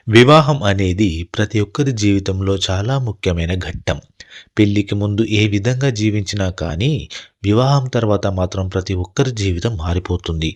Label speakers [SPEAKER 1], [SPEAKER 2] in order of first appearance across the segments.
[SPEAKER 1] వివాహం అనేది ప్రతి ఒక్కరి జీవితంలో చాలా ముఖ్యమైన ఘట్టం. పెళ్ళికి ముందు ఏ విధంగా జీవించినా కానీ, వివాహం తర్వాత మాత్రం ప్రతి ఒక్కరి జీవితం మారిపోతుంది.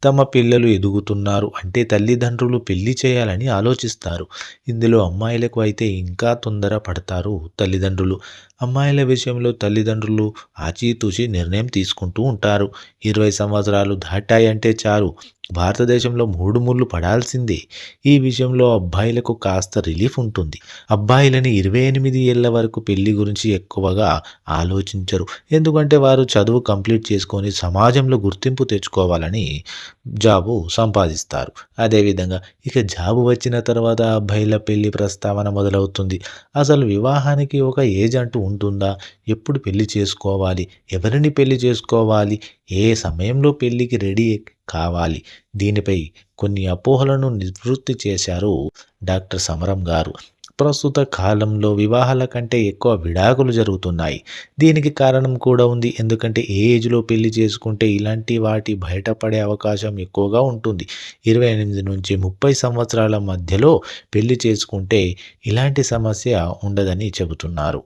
[SPEAKER 1] తమ పిల్లలు ఎదుగుతున్నారు అంటే తల్లిదండ్రులు పెళ్లి చేయాలని ఆలోచిస్తారు. ఇందులో అమ్మాయిలకు అయితే ఇంకా తొందర పడతారు తల్లిదండ్రులు. అమ్మాయిల విషయంలో తల్లిదండ్రులు ఆచితూచి నిర్ణయం తీసుకుంటూ ఉంటారు. 20 సంవత్సరాలు దాటాయంటే చాలు భారతదేశంలో 3 ముళ్ళు పడాల్సిందే. ఈ విషయంలో అబ్బాయిలకు కాస్త రిలీఫ్ ఉంటుంది. అబ్బాయిలని 28 ఏళ్ల వరకు పెళ్లి గురించి ఎక్కువగా ఆలోచించరు. ఎందుకంటే వారు చదువు కంప్లీట్ చేసుకొని సమాజంలో గుర్తింపు తెచ్చుకోవాలని జాబు సంపాదిస్తారు. అదేవిధంగా ఇక జాబు వచ్చిన తర్వాత అబ్బాయిల పెళ్లి ప్రస్తావన మొదలవుతుంది. అసలు వివాహానికి ఒక ఏజ్ అంటూ ఉంటుందా? ఎప్పుడు పెళ్లి చేసుకోవాలి? ఎవరిని పెళ్లి చేసుకోవాలి? ఏ సమయంలో పెళ్లికి రెడీ కావాలి? దీనిపై కొన్ని అపోహలను నివృత్తి చేశారు డాక్టర్ సమరం గారు. ప్రస్తుత కాలంలో వివాహాల కంటే ఎక్కువ విడాకులు జరుగుతున్నాయి. దీనికి కారణం కూడా ఉంది. ఎందుకంటే ఏ ఏజ్‌లో పెళ్లి చేసుకుంటే ఇలాంటి వాటి బయటపడే అవకాశం ఎక్కువగా ఉంటుంది. 28-30 సంవత్సరాల మధ్యలో పెళ్లి చేసుకుంటే ఇలాంటి సమస్య ఉండదని చెబుతున్నారు.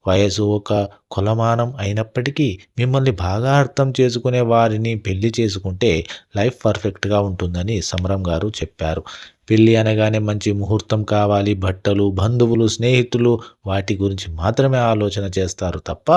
[SPEAKER 1] వయసు ఒక కొలమానం అయినప్పటికీ మిమ్మల్ని బాగా అర్థం చేసుకునే వారిని పెళ్లి చేసుకుంటే లైఫ్ పర్ఫెక్ట్‌గా ఉంటుందని సమరం గారు చెప్పారు. పెళ్లి అనగానే మంచి ముహూర్తం కావాలి, బట్టలు, బంధువులు, స్నేహితులు వాటి గురించి మాత్రమే ఆలోచన చేస్తారు తప్ప,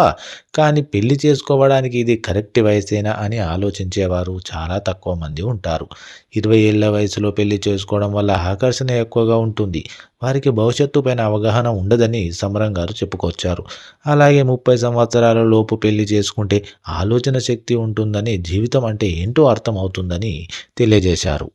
[SPEAKER 1] కానీ పెళ్లి చేసుకోవడానికి ఇది కరెక్ట్ వయసేనా అని ఆలోచించేవారు చాలా తక్కువ మంది ఉంటారు. 20 ఏళ్ల వయసులో పెళ్లి చేసుకోవడం వల్ల ఆకర్షణ ఎక్కువగా ఉంటుంది. వారికి భవిష్యత్తు పైన అవగాహన ఉండదని సమరం గారు చెప్పుకొచ్చారు. అలాగే 30 సంవత్సరాల లోపు పెళ్లి చేసుకుంటే ఆలోచన శక్తి ఉంటుందని, జీవితం అంటే ఏంటో అర్థం అవుతుందని తెలియజేశారు.